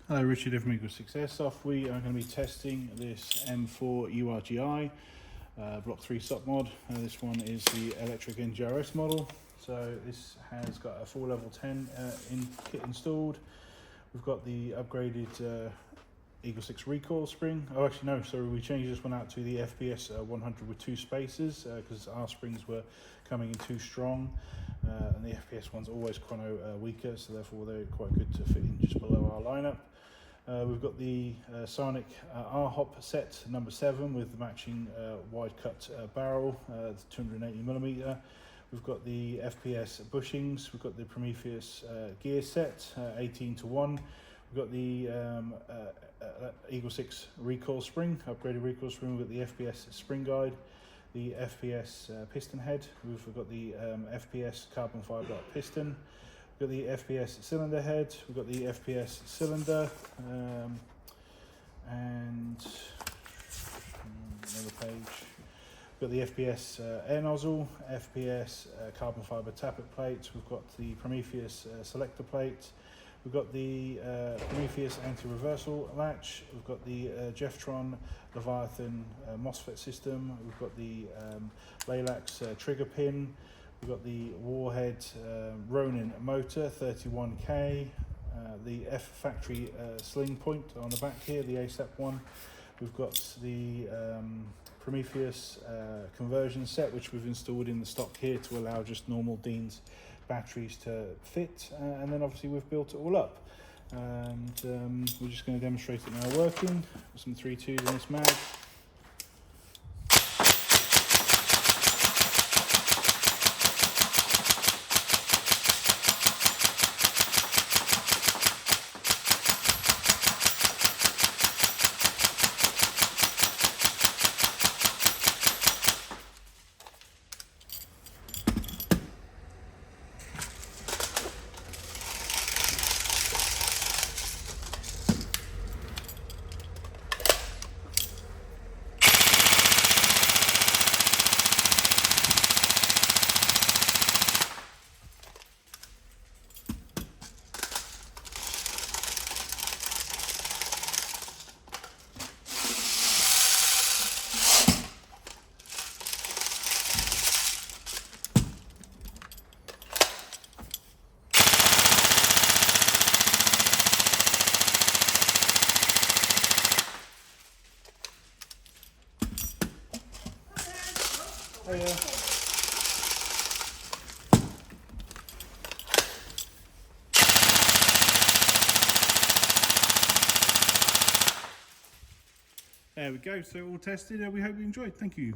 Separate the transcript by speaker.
Speaker 1: Hello, Richard of Urgi Airsoft. We are going to be testing this M4 URGI Block 3 stock mod. This one is the electric NGRS model. So this has got a 4 level 10 kit installed. We've got the upgraded Eagle 6 recoil spring. Oh, actually no, sorry, we changed this one out to the FPS 100 with 2 spaces because our springs were coming in too strong, and the FPS one's always chrono weaker, so therefore they're quite good to fit in just below our lineup. We've got the Psionic R hop set number 7 with the matching wide cut barrel, 280mm. We've got the FPS bushings. We've got the Prometheus Gears set, 18:1. We've got the Eagle 6 recoil spring, upgraded recoil spring. We've got the FPS spring guide, the FPS piston head. We've got the FPS carbon fibre piston. We've got the FPS cylinder head. We've got the FPS cylinder, and another page. We've got the FPS Air Nozzle, FPS carbon fibre tappet plate. We've got the Prometheus selector plate. We've got the Prometheus anti-reversal latch. We've got the Jeftron Leviathon Mosfet system. We've got the Laylax Trigger Pin. We've got the warhead Ronin motor, 31K. The F factory sling point on the back here, the ASAP one. We've got the Prometheus conversion set, which we've installed in the stock here to allow just normal Dean's batteries to fit, and then obviously we've built it all up, and we're just going to demonstrate it now working. Some 3.2s in this mag. Oh yeah. There we go, so all tested. We hope you enjoyed. Thank you.